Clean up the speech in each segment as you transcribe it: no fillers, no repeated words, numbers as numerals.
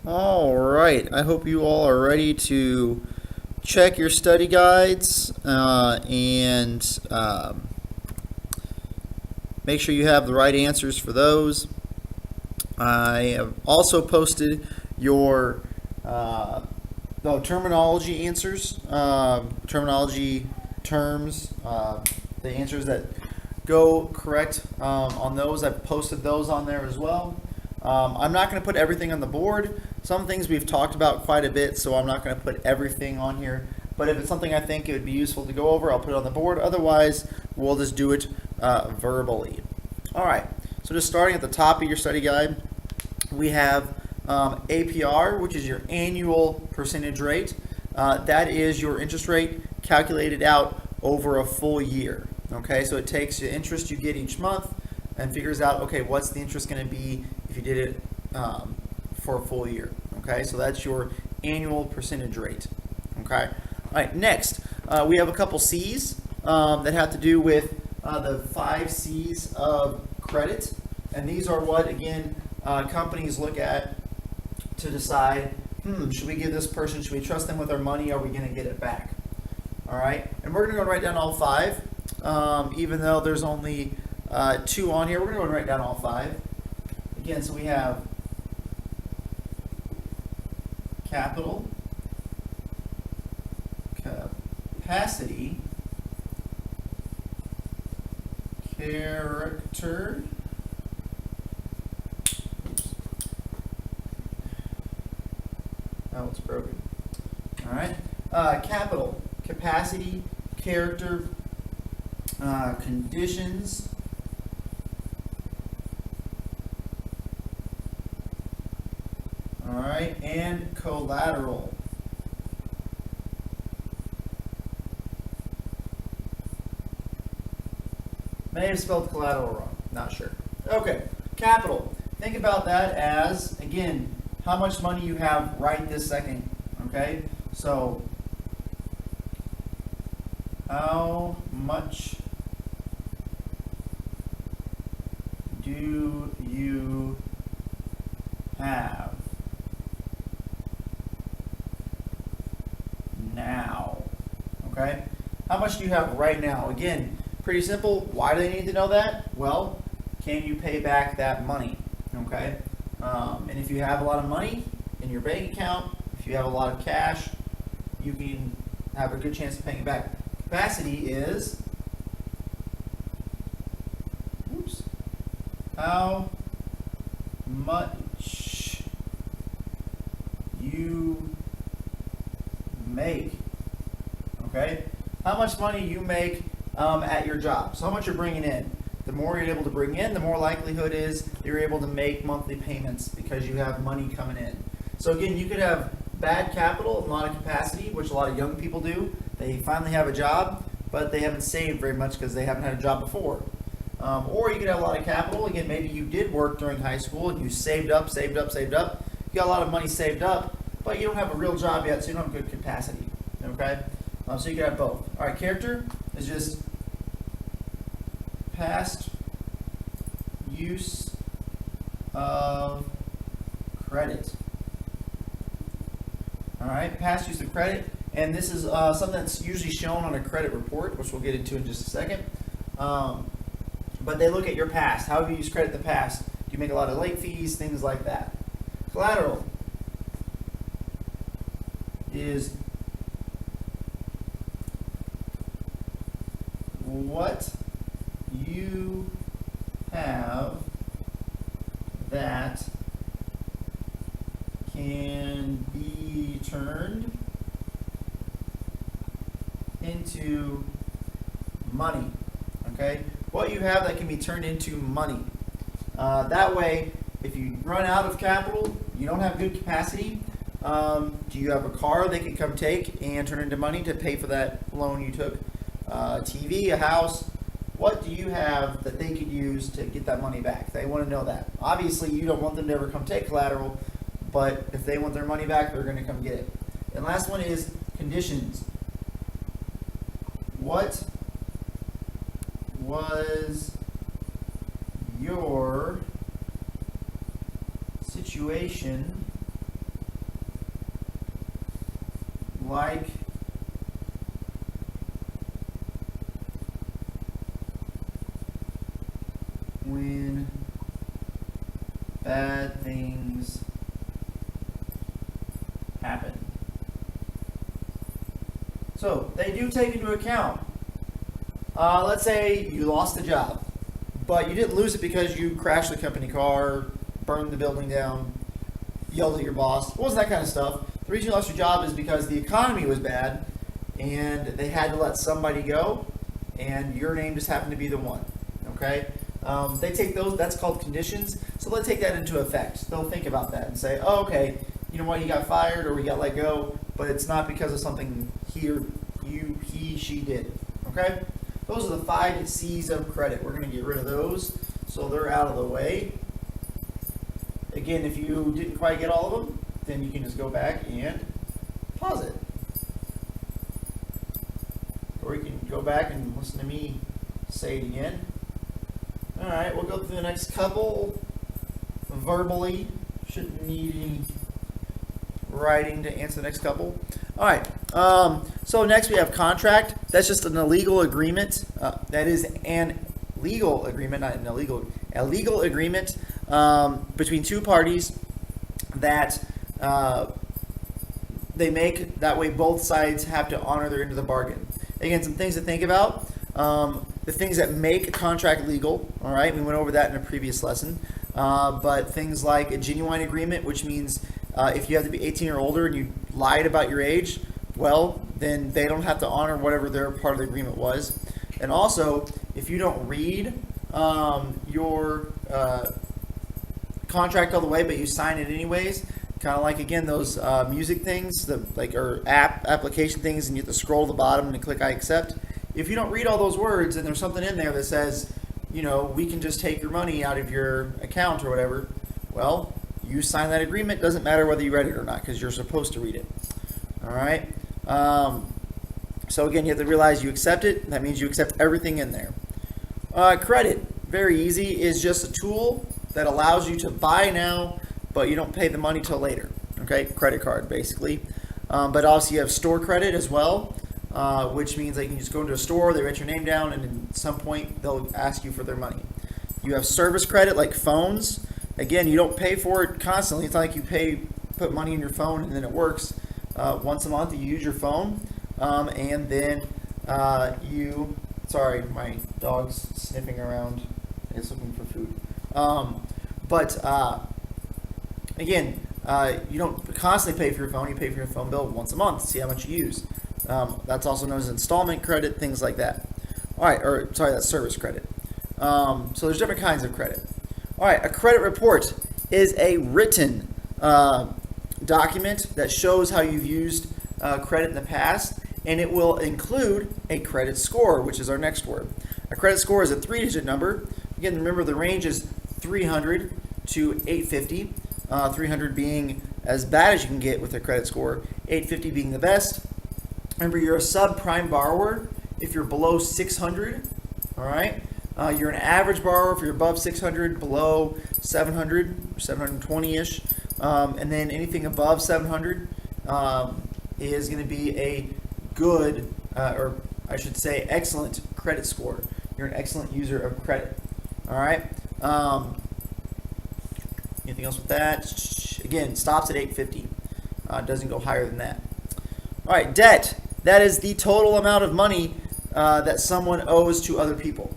All right. I hope you all are ready to check your study guides and make sure you have the right answers for those. I have also posted your terminology answers, terminology terms, the answers that go correct on those. I've posted those on there as well. I'm not going to put everything on the board. Some things we've talked about quite a bit, so I'm not going to put everything on here. But if it's something I think it would be useful to go over, I'll put it on the board. Otherwise, we'll just do it verbally. All right, so just starting at the top of your study guide, we have APR, which is your annual percentage rate. That is your interest rate calculated out over a full year. Okay, so it takes the interest you get each month and figures out, okay, what's the interest going to be if you did it for a full year. Okay, so that's your annual percentage rate. Okay, all right, next we have a couple C's that have to do with the 5 C's of credit. And these are what, again, companies look at to decide, should we give this person, should we trust them with our money, are we going to get it back? All right, and we're going to go write down all 5, even though there's only 2 on here. We're going to go write down all 5. Again, so we have capital, capacity, character, it's broken. All right. Capital, capacity, character, conditions, all right, and collateral. May have spelled collateral wrong. Not sure. Okay. Capital. Think about that as, again, how much money you have right this second. Okay? So, how much do you have now? Okay? How much do you have right now? Again, pretty simple. Why do they need to know that? Well, can you pay back that money? Okay? And if you have a lot of money in your bank account, if you have a lot of cash, you can have a good chance of paying it back. Capacity is, how much you make. Okay? How much money you make at your job. So how much you're bringing in. The more you're able to bring in, the more likelihood is you're able to make monthly payments because you have money coming in. So again, you could have bad capital and a lot of capacity, which a lot of young people do. They finally have a job, but they haven't saved very much because they haven't had a job before. Or you could have a lot of capital. Again, maybe you did work during high school and you saved up. You got a lot of money saved up, but you don't have a real job yet, so you don't have good capacity. Okay? So you can have both. All right, character is just past use of credit. All right, past use of credit, and this is something that's usually shown on a credit report, which we'll get into in just a second. But they look at your past. How have you used credit in the past? Do you make a lot of late fees, things like that? Collateral is what you have that can be turned into money. Okay? What you have that can be turned into money. That way, if you run out of capital, you don't have good capacity, do you have a car they can come take and turn into money to pay for that loan you took? A TV, a house? What do you have that they could use to get that money back? They want to know that. Obviously, you don't want them to ever come take collateral, but if they want their money back, they're going to come get it. And last one is conditions. What was your situation like when bad things happen. So they do take into account, let's say you lost a job, but you didn't lose it because you crashed the company car, burned the building down, yelled at your boss. It wasn't that kind of stuff. The reason you lost your job is because the economy was bad and they had to let somebody go and your name just happened to be the one. Okay? They take those, that's called conditions, so they'll take that into effect. They'll think about that and say, oh, okay, you know what, you got fired or we got let go, but it's not because of something she did. Okay? Those are the 5 C's of credit. We're going to get rid of those so they're out of the way. Again, if you didn't quite get all of them, then you can just go back and pause it. Or you can go back and listen to me say it again. Alright, we'll go through the next couple verbally. Shouldn't need any writing to answer the next couple. Alright, so next we have contract. That's just an illegal agreement. That is an legal agreement, not an illegal. A legal agreement between two parties that they make. That way both sides have to honor their end of the bargain. Again, some things to think about. The things that make a contract legal, all right, we went over that in a previous lesson. But things like a genuine agreement, which means if you have to be 18 or older and you lied about your age, well, then they don't have to honor whatever their part of the agreement was. And also, if you don't read your contract all the way, but you sign it anyways, kind of like, again, those music things, or application things, and you have to scroll to the bottom and click I accept. If you don't read all those words and there's something in there that says, you know, we can just take your money out of your account or whatever, well, you sign that agreement. Doesn't matter whether you read it or not because you're supposed to read it. All right. So again, you have to realize you accept it. That means you accept everything in there. Credit, very easy, is just a tool that allows you to buy now, but you don't pay the money till later. Okay, credit card basically. But also you have store credit as well, which means that you can just go into a store, they write your name down, and at some point they'll ask you for their money. You have service credit like phones. Again, you don't pay for it constantly. It's not like you put money in your phone and then it works. Once a month you use your phone, and then sorry, my dog's sniffing around. It's looking for food. Again, you don't constantly pay for your phone. You pay for your phone bill once a month to see how much you use. That's also known as installment credit, things like that. All right, that's service credit. So there's different kinds of credit. All right, a credit report is a written document that shows how you've used credit in the past, and it will include a credit score, which is our next word. A credit score is a 3-digit number. Again, remember the range is 300 to 850. 300 being as bad as you can get with a credit score, 850 being the best. Remember, you're a subprime borrower if you're below 600. All right. You're an average borrower if you're above 600, below 700, 720-ish. And then anything above 700 is going to be a good, or I should say excellent credit score. You're an excellent user of credit. All right. Anything else with that? Again, stops at 850. Doesn't go higher than that. All right, debt. That is the total amount of money that someone owes to other people.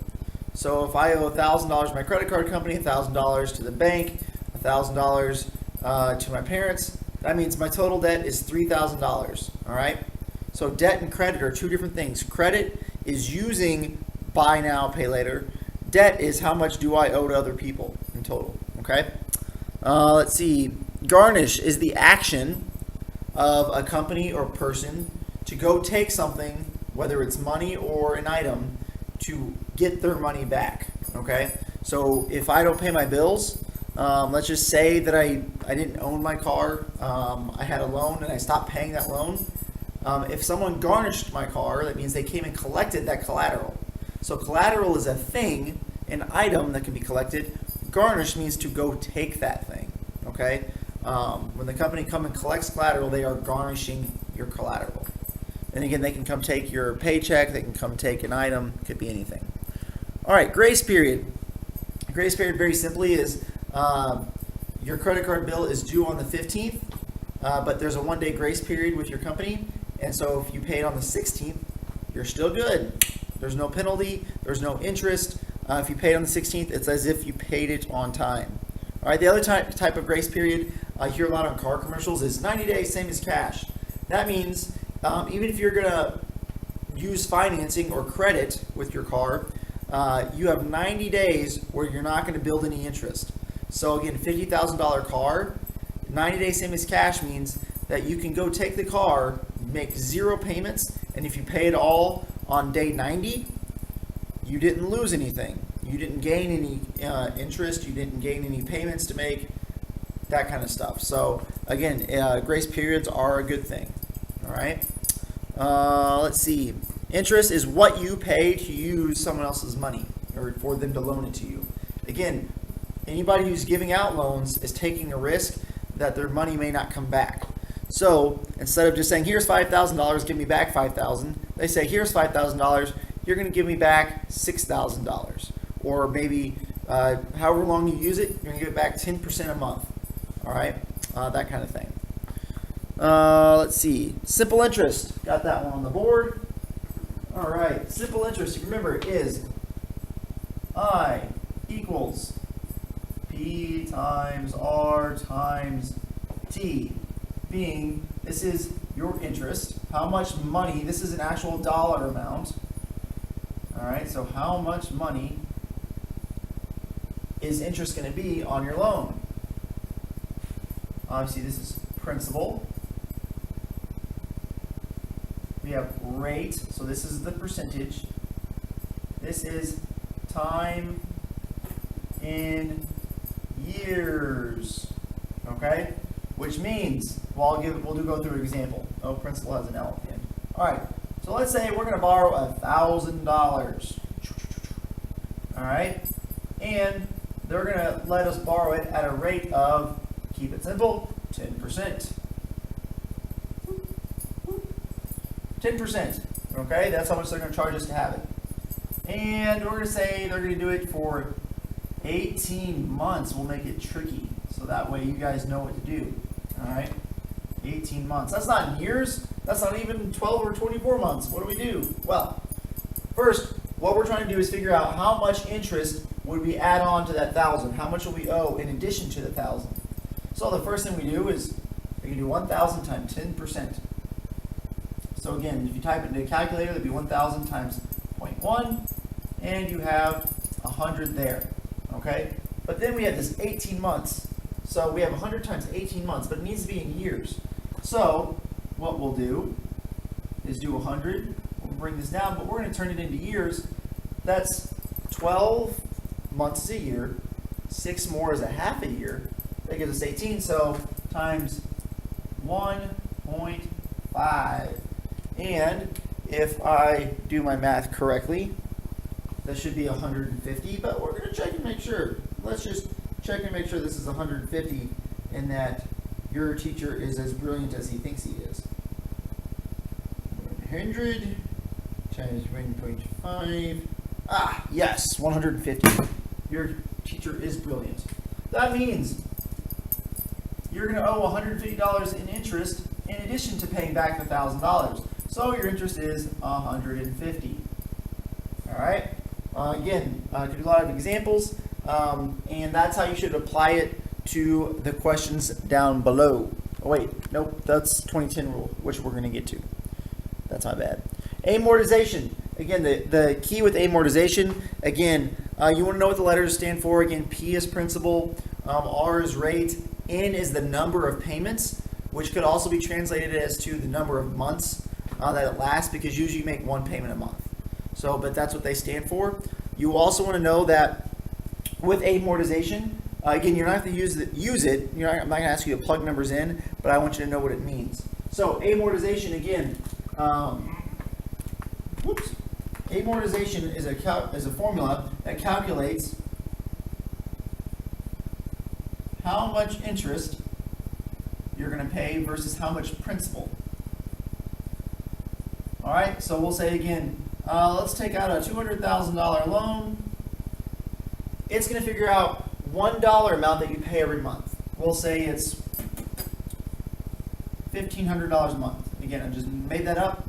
So if I owe $1,000 to my credit card company, $1,000 to the bank, $1,000 to my parents, that means my total debt is $3,000. All right. So debt and credit are two different things. Credit is using buy now, pay later. Debt is how much do I owe to other people in total. Okay. Let's see. Garnish is the action of a company or person to go take something, whether it's money or an item, to get their money back. Okay. So if I don't pay my bills, let's just say that I didn't own my car. I had a loan and I stopped paying that loan. If someone garnished my car, that means they came and collected that collateral. So collateral is a thing, an item that can be collected. Garnish means to go take that thing. Okay. When the company comes and collects collateral, they are garnishing your collateral. And again, they can come take your paycheck, they can come take an item, could be anything. All right, grace period. Grace period, very simply, is your credit card bill is due on the 15th, but there's a 1-day grace period with your company. And so if you pay it on the 16th, you're still good. There's no penalty, there's no interest. If you pay it on the 16th, it's as if you paid it on time. All right, the other type of grace period I hear a lot on car commercials is 90 days, same as cash. That means even if you're going to use financing or credit with your car, you have 90 days where you're not going to build any interest. So again, $50,000 car, 90 days, same as cash means that you can go take the car, make 0 payments, and if you pay it all on day 90, you didn't lose anything. You didn't gain any interest. You didn't gain any payments to make, that kind of stuff. So again, grace periods are a good thing. All right. Let's see. Interest is what you pay to use someone else's money or for them to loan it to you. Again, anybody who's giving out loans is taking a risk that their money may not come back. So instead of just saying, here's $5,000, give me back $5,000, they say, here's $5,000, you're going to give me back $6,000. Or maybe however long you use it, you're going to give it back 10% a month. All right, that kind of thing. Let's see. Simple interest. Got that one on the board. All right, simple interest, remember, is I equals P times R times T, being this is your interest, how much money, this is an actual dollar amount. All right, so how much money is interest going to be on your loan? Obviously, this is principal. We have rate, so this is the percentage. This is time in years, okay? Which means, well, we'll go through an example. Oh, principal has an L at the end. All right, so let's say we're going to borrow $1,000. All right, and they're going to let us borrow it at a rate of, keep it simple, 10%. 10%, okay? That's how much they're going to charge us to have it. And we're going to say they're going to do it for 18 months. We'll make it tricky, so that way you guys know what to do, all right? 18 months. That's not in years. That's not even 12 or 24 months. What do we do? Well, first, what we're trying to do is figure out how much interest would we add on to that 1,000. How much will we owe in addition to the 1,000? So the first thing we do is we can do 1,000 times 10%. So again, if you type it into a calculator, that'd be 1,000 times 0.1, and you have 100 there, okay? But then we have this 18 months. So we have 100 times 18 months, but it needs to be in years. So what we'll do is do 100. We'll bring this down, but we're going to turn it into years. That's 12 months a year. 6 more is a half a year. That gives us 18. So times 1.5. And if I do my math correctly, that should be 150, but we're going to check and make sure. Let's just check and make sure this is 150 and that your teacher is as brilliant as he thinks he is. 100 times 1.5. Ah, yes, 150. Your teacher is brilliant. That means you're going to owe $150 in interest in addition to paying back the $1,000. So your interest is 150. All right. Again, I could do a lot of examples, and that's how you should apply it to the questions down below. Oh wait, nope, that's 2010 rule, which we're going to get to. That's my bad. Amortization. Again, the key with amortization, again, you want to know what the letters stand for. Again, P is principal, R is rate, N is the number of payments, which could also be translated as to the number of months that it lasts, because usually you make one payment a month. So, but that's what they stand for. You also want to know that with amortization, again, you're not going to use it. I'm not going to ask you to plug numbers in, but I want you to know what it means. So, amortization again. Amortization is a formula that calculates how much interest you're going to pay versus how much principal. All right, so we'll say again, let's take out a $200,000 loan. It's going to figure out $1 amount that you pay every month. We'll say it's $1,500 a month. Again, I just made that up,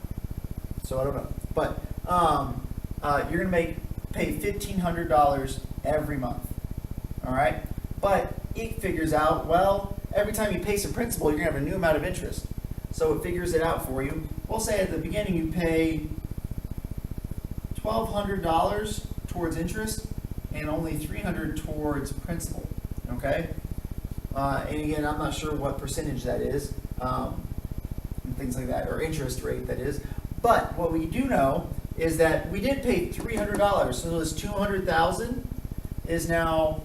so I don't know. But you're going to pay $1,500 every month. All right, but it figures out, well, every time you pay some principal, you're going to have a new amount of interest. So it figures it out for you. We'll say at the beginning you pay $1,200 towards interest and only $300 towards principal. Okay, and again, I'm not sure what percentage that is, and things like that, or interest rate that is. But what we do know is that we did pay $300, so this $200,000 is now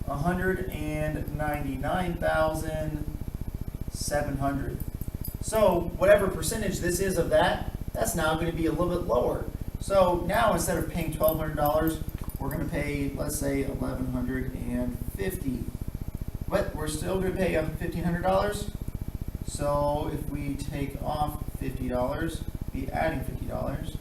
$199,700. So whatever percentage this is of that, that's now going to be a little bit lower. So now instead of paying $1,200, we're going to pay, let's say, $1,150. But we're still going to pay $1,500. So if we take off $50, be adding $50.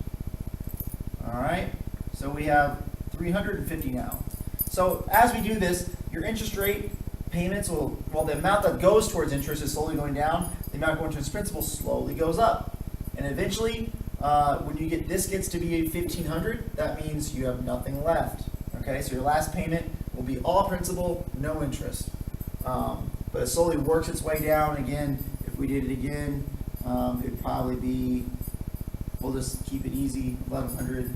All right. So we have $350 now. So as we do this, your interest rate payments will, well, the amount that goes towards interest is slowly going down. The amount going towards principal slowly goes up. And eventually, when you get this gets to be $1,500, that means you have nothing left. Okay, so your last payment will be all principal, no interest. But it slowly works its way down. Again, if we did it again, it'd probably be, we'll just keep it easy, 1,100,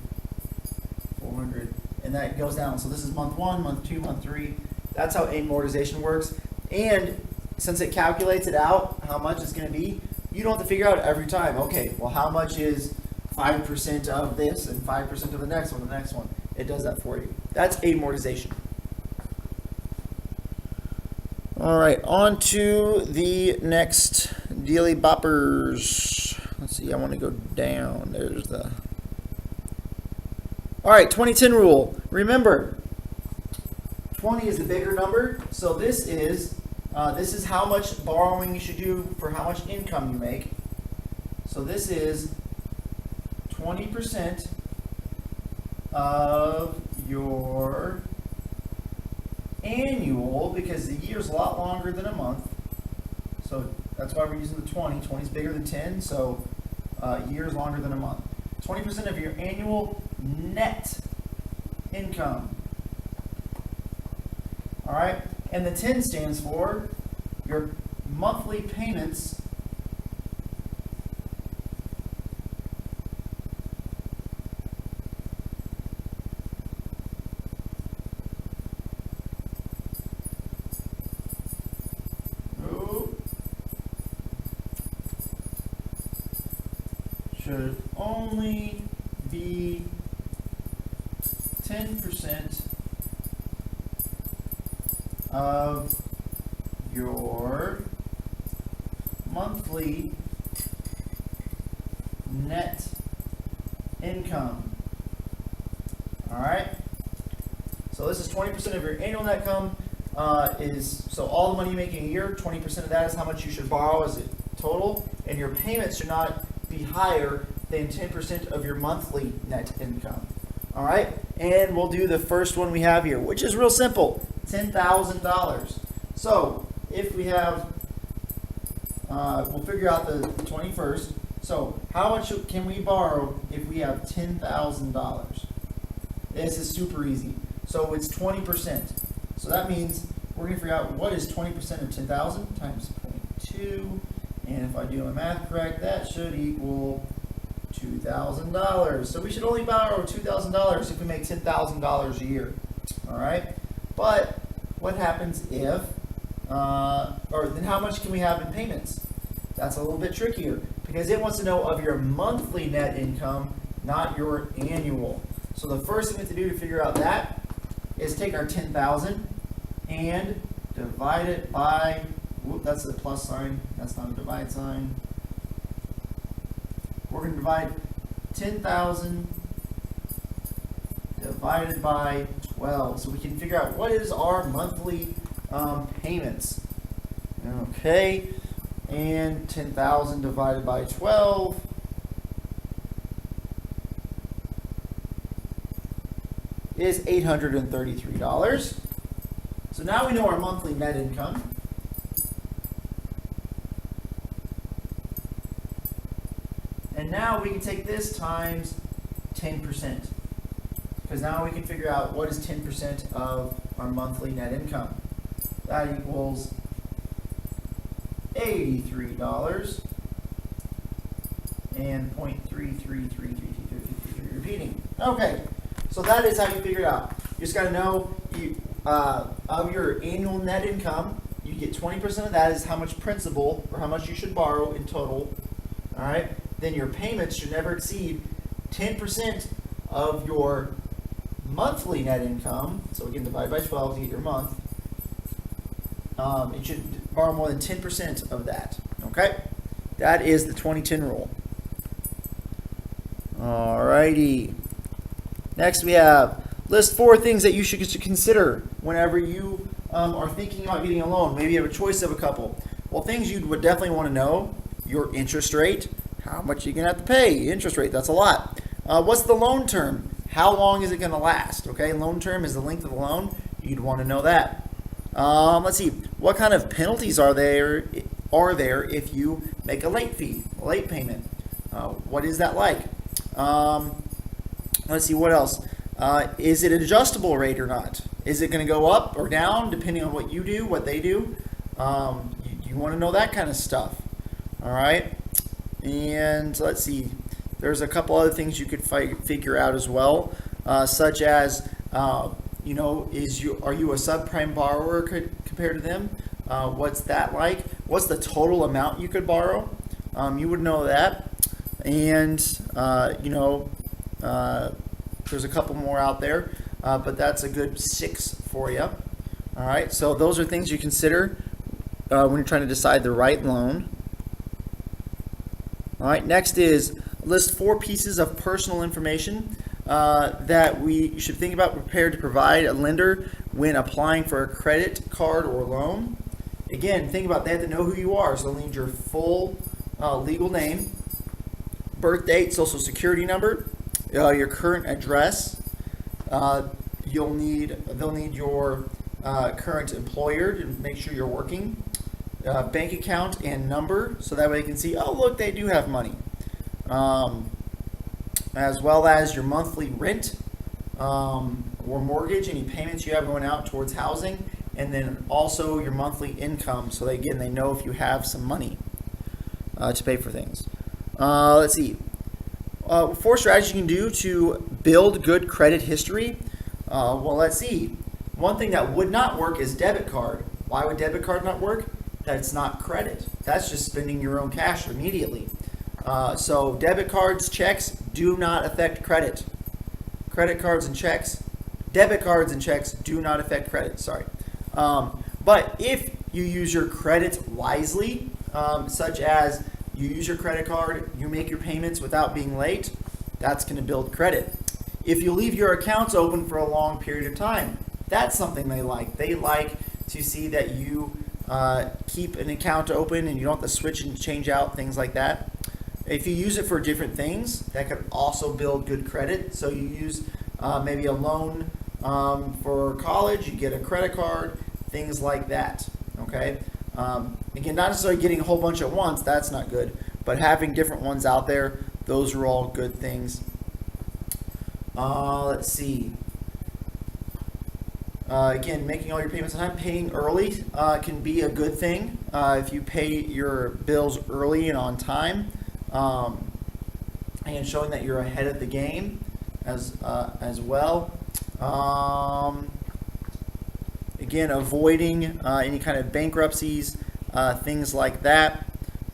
400, and that goes down. So this is month 1, month 2, month 3. That's how amortization works. And since it calculates it out, how much it's going to be, you don't have to figure out every time, okay, well, how much is 5% of this and 5% of the next one, It does that for you. That's amortization. All right, on to the next Dealy Boppers. Let's see, I want to go down. There's the... All right, 2010 rule. Remember, 20 is the bigger number, so this is how much borrowing you should do for how much income you make. So this is 20% of your annual, because the year is a lot longer than a month. So that's why we're using the 20. 20 is bigger than 10, so year is longer than a month. 20% of your annual net income. All right, and the 10 stands for your monthly payments should only be 10% of your monthly net income. All right. So this is 20% of your annual net income. So all the money you make in a year, 20% of that is how much you should borrow as a total, and your payments should not be higher than 10% of your monthly net income. All right, and we'll do the first one we have here, which is real simple, $10,000. So if we have, we'll figure out the 21st. So how much can we borrow if we have $10,000? This is super easy. So it's 20%. So that means we're going to figure out what is 20% of 10,000 times 0.2. And if I do my math correct, that should equal $2,000. So we should only borrow $2,000 if we make $10,000 a year. All right. But what happens if, or then how much can we have in payments? That's a little bit trickier because it wants to know of your monthly net income, not your annual. So the first thing we have to do to figure out that is take our 10,000 and divide it by, whoop, that's a plus sign, that's not a divide sign. We're going to divide 10,000 divided by 12. So we can figure out what is our monthly payments. Okay, and 10,000 divided by 12 is $833. So now we know our monthly net income. And now we can take this times 10%. Because now we can figure out what is 10% of our monthly net income. That equals $83 and 0.333333 repeating. Okay, so that is how you figure it out. You just got to know of your annual net income, you get 20% of that is how much principal or how much you should borrow in total. All right, then your payments should never exceed 10% of your monthly net income. So again, divide by 12 to get your month. It should borrow more than 10% of that. Okay, that is the 20-10 rule. Alrighty. Next we have list 4 things that you should consider whenever you are thinking about getting a loan. Maybe you have a choice of a couple. Well, things you would definitely want to know: your interest rate, how much you're going to have to pay. Interest rate, that's a lot. What's the loan term? How long is it going to last? Okay, loan term is the length of the loan. You'd want to know that. Let's see, what kind of penalties are there if you make a late fee, a late payment? What is that like? Let's see, what else? Is it an adjustable rate or not? Is it going to go up or down depending on what you do, what they do? You want to know that kind of stuff. All right. And let's see, there's a couple other things you could figure out as well, such as, are you a subprime borrower compared to them? What's that like? What's the total amount you could borrow? You would know that. And, there's a couple more out there, but that's a good 6 for you. All right, so those are things you consider when you're trying to decide the right loan. All right, next is list 4 pieces of personal information that you should think about prepared to provide a lender when applying for a credit card or loan. Again, think about they have to know who you are, so they'll need your full legal name, birth date, social security number, your current address. They'll need your current employer to make sure you're working, bank account and number, so that way they can see, oh look, they do have money, as well as your monthly rent or mortgage, any payments you have going out towards housing, and then also your monthly income, so they know if you have some money to pay for things. Let's see. 4 strategies you can do to build good credit history. Well, let's see. One thing that would not work is debit card. Why would debit card not work? That's not credit. That's just spending your own cash immediately. So debit cards, checks do not affect credit. Credit cards and checks, debit cards and checks do not affect credit. Sorry. But if you use your credit wisely, such as you use your credit card, you make your payments without being late, that's going to build credit. If you leave your accounts open for a long period of time, that's something they like. They like to see that you keep an account open and you don't have to switch and change out, things like that. If you use it for different things, that could also build good credit. So you use maybe a loan for college, you get a credit card, things like that. Okay. Again, not necessarily getting a whole bunch at once, that's not good, but having different ones out there, those are all good things. Let's see. Again, making all your payments on time, paying early can be a good thing if you pay your bills early and on time, and showing that you're ahead of the game as well. Again, avoiding any kind of bankruptcies, things like that.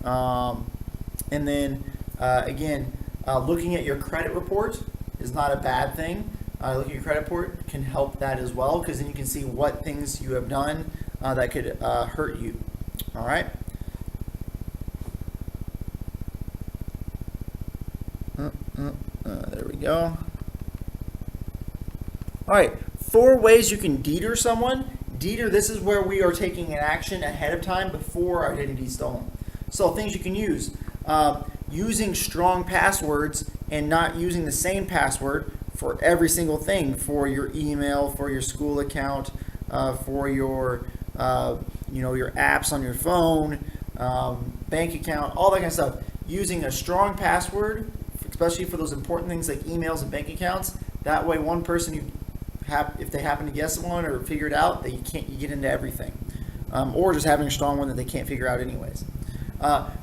And then, again, looking at your credit report is not a bad thing. Looking at your credit report can help that as well, because then you can see what things you have done that could hurt you. All right. There we go. All right. 4 ways you can deter someone. Deter, this is where we are taking an action ahead of time before our identity is stolen. So things you can use. Using strong passwords and not using the same password for every single thing, for your email, for your school account, for your your apps on your phone, bank account, all that kind of stuff. Using a strong password, especially for those important things like emails and bank accounts. That way, one person if they happen to guess one or figure it out, that you get into everything, or just having a strong one that they can't figure out anyways.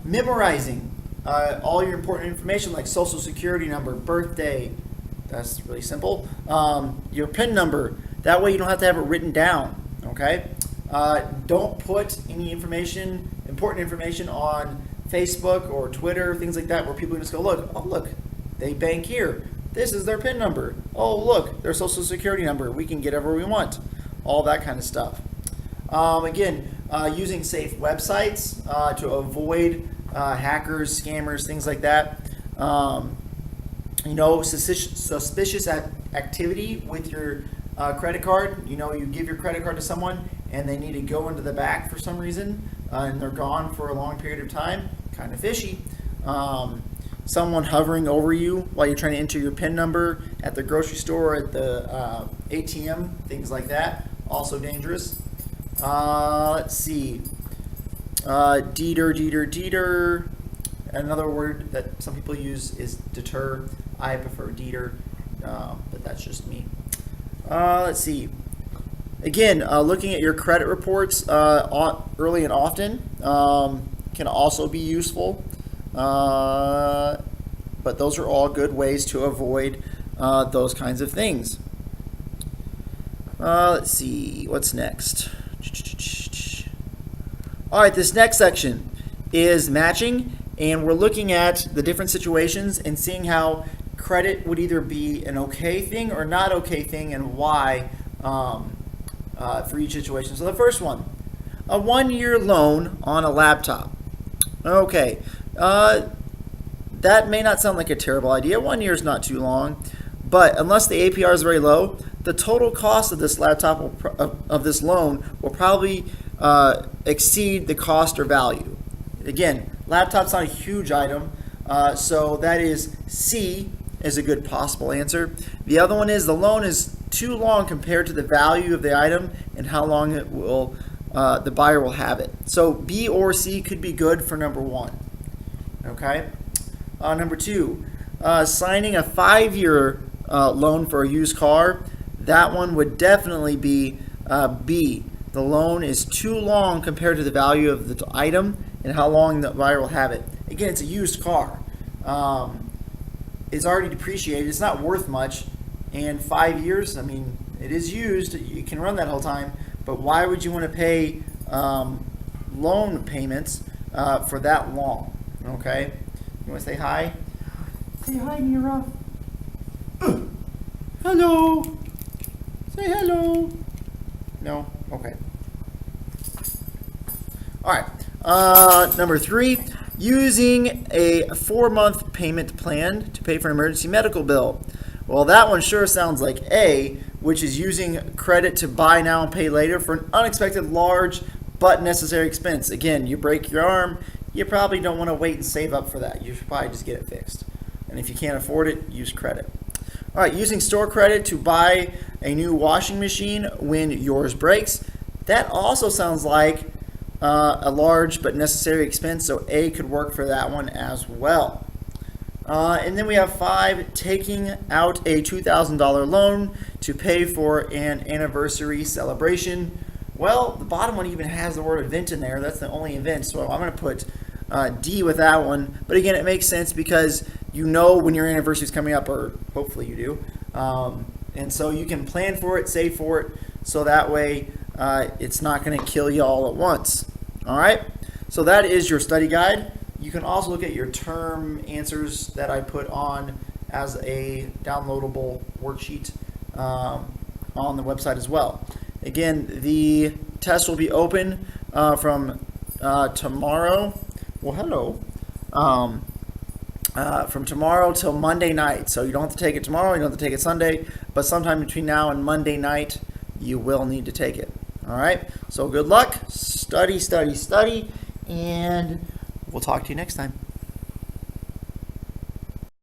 Memorizing all your important information like social security number, birthday. That's really simple. Your PIN number. That way you don't have to have it written down. Okay. Don't put any important information on Facebook or Twitter, things like that, where people just go, look, they bank here. This is their PIN number. Oh, look, their social security number. We can get whatever we want. All that kind of stuff. Again, using safe websites to avoid hackers, scammers, things like that. Suspicious activity with your credit card. You give your credit card to someone and they need to go into the back for some reason, and they're gone for a long period of time. Kind of fishy. Someone hovering over you while you're trying to enter your PIN number at the grocery store, at the ATM, things like that. Also dangerous. Let's see. Deter. Another word that some people use is deter. I prefer deter, but that's just me. Let's see. Again, looking at your credit reports early and often can also be useful. But those are all good ways to avoid those kinds of things. Let's see. What's next? All right, this next section is matching, and we're looking at the different situations and seeing how credit would either be an okay thing or not okay thing, and why for each situation. So the first one, a 1-year loan on a laptop. Okay, that may not sound like a terrible idea. 1 year is not too long, but unless the APR is very low, the total cost of this laptop of this loan will probably exceed the cost or value. Again, laptop's not a huge item, so that is C is a good possible answer. The other one is the loan is too long compared to the value of the item and how long it will the buyer will have it. So B or C could be good for number one. Okay. Number two, signing a 5-year loan for a used car. That one would definitely be B. The loan is too long compared to the value of the item and how long the buyer will have it. Again, it's a used car. It's already depreciated. It's not worth much. And 5 years, I mean, it is used. You can run that whole time. But why would you want to pay loan payments for that long? Okay. You want to say hi? Say hi, Mira. Hello. Say hello. No? Okay. All right. Number three, using a 4-month payment plan to pay for an emergency medical bill. Well, that one sure sounds like A, which is using credit to buy now and pay later for an unexpected large but necessary expense. Again, you break your arm, you probably don't want to wait and save up for that. You should probably just get it fixed. And if you can't afford it, use credit. All right, using store credit to buy a new washing machine when yours breaks. That also sounds like a large but necessary expense, so A could work for that one as well. And then we have 5, taking out a $2,000 loan to pay for an anniversary celebration. Well, the bottom one even has the word event in there. That's the only event, so I'm going to put D with that one. But again, it makes sense because you know when your anniversary is coming up, or hopefully you do. And so you can plan for it, save for it, so that way it's not going to kill you all at once. All right, so that is your study guide. You can also look at your term answers that I put on as a downloadable worksheet on the website as well. Again, the test will be open from tomorrow. Well, hello. From tomorrow till Monday night. So you don't have to take it tomorrow, you don't have to take it Sunday, but sometime between now and Monday night, you will need to take it. All right, so good luck, study, study, study, and we'll talk to you next time.